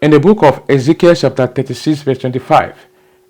In the book of Ezekiel chapter 36 verse 25,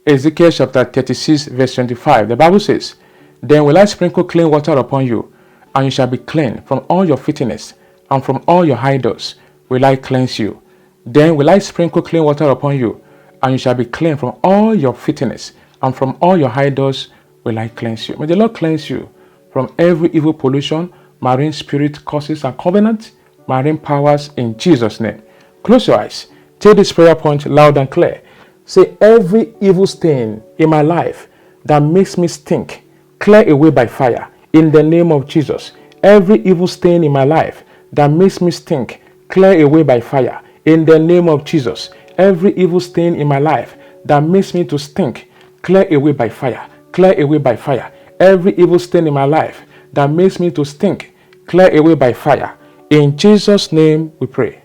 Ezekiel chapter 36 verse 25, the Bible says, "Then will I sprinkle clean water upon you, and you shall be clean from all your filthiness, and from all your idols will I cleanse you. Then will I sprinkle clean water upon you, and you shall be clean from all your filthiness, and from all your idols will I cleanse you." May the Lord cleanse you from every evil pollution, marine spirit, curses and covenants, marine powers, in Jesus' name. Close your eyes. Take this prayer point loud and clear. Say, every evil stain in my life that makes me stink, clear away by fire in the name of Jesus. Every evil stain in my life that makes me stink, clear away by fire in the name of Jesus. Every evil stain in my life that makes me to stink, clear away by fire, clear away by fire. Every evil stain in my life that makes me to stink, clear away by fire. In Jesus' name we pray.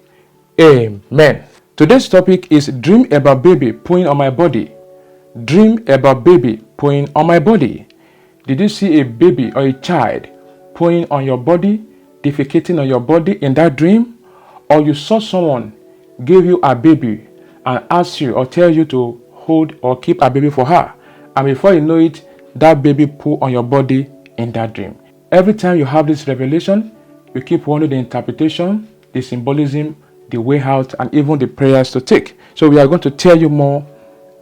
Amen. Today's topic is dream about baby pooing on my body. Dream about baby pooing on my body. Did you see a baby or a child pooing on your body, defecating on your body in that dream? Or you saw someone give you a baby and ask you or tell you to hold or keep a baby for her, and before you know it, that baby poo on your body in that dream. Every time you have this revelation, you keep wondering the interpretation, the symbolism, the way out, and even the prayers to take. So we are going to tell you more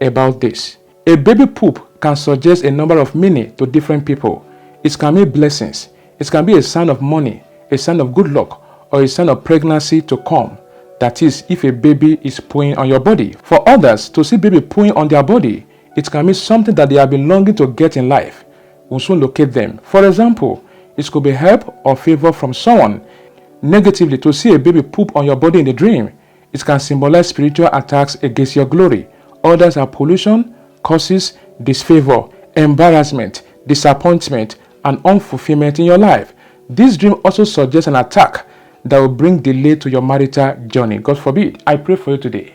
about this. A baby poop can suggest a number of meaning to different people. It can mean blessings. It can be a sign of money, a sign of good luck, or a sign of pregnancy to come. That is, if a baby is pooing on your body. For others, to see baby pooing on their body, it can mean something that they have been longing to get in life will soon locate them. For example, it could be help or favor from someone. Negatively, to see a baby poop on your body in a dream, it can symbolize spiritual attacks against your glory. Others are pollution, curses, disfavor, embarrassment, disappointment, and unfulfillment in your life. This dream also suggests an attack that will bring delay to your marital journey. God forbid. I pray for you today.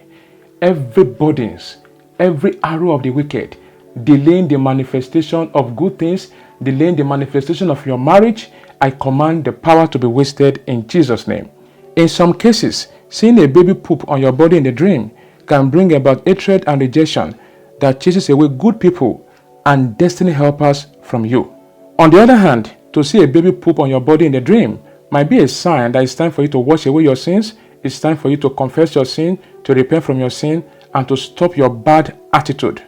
Every burdens, every arrow of the wicked, delaying the manifestation of good things, delaying the manifestation of your marriage, I command the power to be wasted in Jesus' name. In some cases, seeing a baby poop on your body in a dream can bring about hatred and rejection that chases away good people and destiny helpers from you. On the other hand, to see a baby poop on your body in a dream might be a sign that it's time for you to wash away your sins, it's time for you to confess your sin, to repent from your sin, and to stop your bad attitude.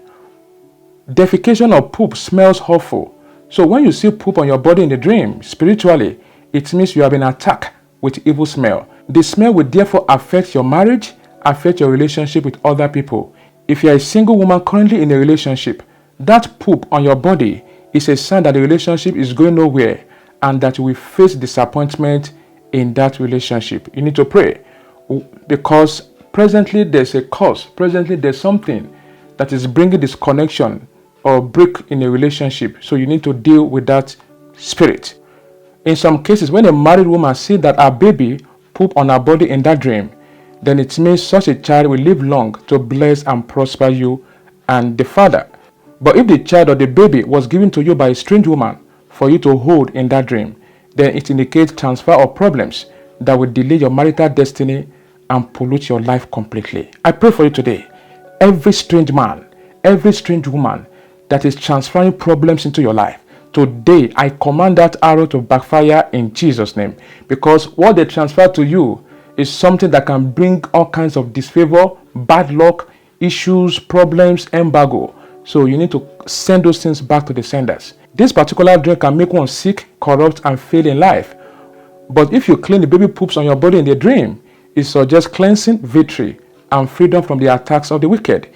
Defecation or poop smells awful. So when you see poop on your body in a dream, spiritually, it means you have been attacked with evil smell. The smell will therefore affect your marriage, affect your relationship with other people. If you are a single woman currently in a relationship, that poop on your body is a sign that the relationship is going nowhere and that you will face disappointment in that relationship. You need to pray because presently there's a cause, presently there's something that is bringing disconnection or break in a relationship. So you need to deal with that spirit. In some cases, when a married woman sees that her baby poop on her body in that dream, then it means such a child will live long to bless and prosper you and the father. But if the child or the baby was given to you by a strange woman for you to hold in that dream, then it indicates transfer of problems that will delay your marital destiny and pollute your life completely. I pray for you today. Every strange man, every strange woman that is transferring problems into your life, today I command that arrow to backfire in Jesus' name. Because what they transfer to you is something that can bring all kinds of disfavor, bad luck, issues, problems, embargo. So you need to send those things back to the senders. This particular dream can make one sick, corrupt, and fail in life. But if you clean the baby poops on your body in the dream, it suggests cleansing, victory, and freedom from the attacks of the wicked.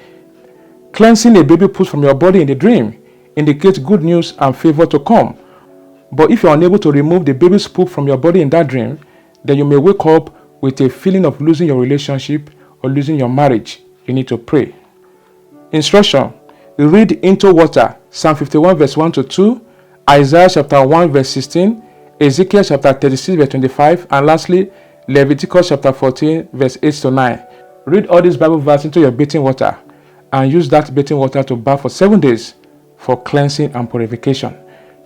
Cleansing a baby poops from your body in the dream indicates good news and favor to come. But if you are unable to remove the baby's poop from your body in that dream, then you may wake up with a feeling of losing your relationship or losing your marriage. You need to pray. Instruction: read into water Psalm 51 verse 1 to 2, Isaiah chapter 1 verse 16, Ezekiel chapter 36 verse 25, and lastly, Leviticus chapter 14 verse 8 to 9. Read all these Bible verses into your bathing water and use that bathing water to bath for 7 days for cleansing and purification.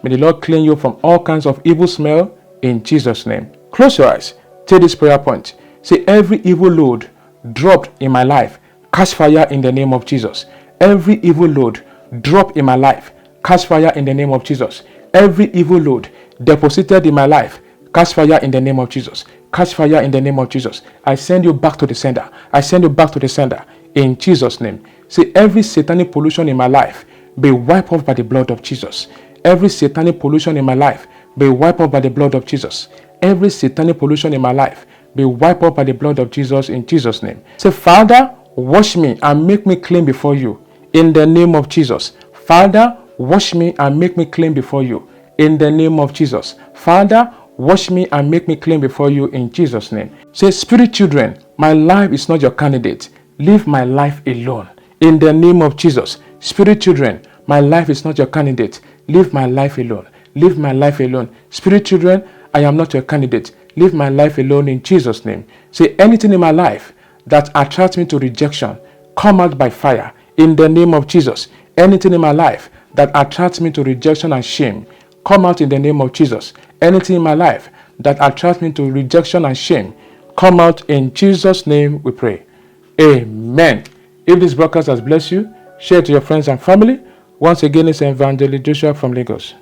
May the Lord clean you from all kinds of evil smell in Jesus' name. Close your eyes. Take this prayer point. Say, every evil load dropped in my life, catch fire in the name of Jesus. Every evil load dropped in my life, catch fire in the name of Jesus. Every evil load deposited in my life, catch fire in the name of Jesus. Catch fire in the name of Jesus. I send you back to the sender. I send you back to the sender in Jesus' name. Say, every satanic pollution in my life be wiped off by the blood of Jesus. Every satanic pollution in my life be wiped off by the blood of Jesus. Every satanic pollution in my life be wiped off by the blood of Jesus in Jesus' name. Say, Father, wash me and make me clean before you in the name of Jesus. Father, wash me and make me clean before you in the name of Jesus. Father, wash me and make me clean before you in Jesus' name. Say, spirit children, my life is not your candidate. Leave my life alone in the name of Jesus. Spirit children, my life is not your candidate. Leave my life alone. Leave my life alone. Spirit children, I am not your candidate. Leave my life alone in Jesus' name. Say, anything in my life that attracts me to rejection, come out by fire in the name of Jesus. Anything in my life that attracts me to rejection and shame, come out in the name of Jesus. Anything in my life that attracts me to rejection and shame, come out in Jesus' name we pray. Amen. If this broadcast has blessed you, share it to your friends and family. Once again, it's Evangelist Joshua from Lagos.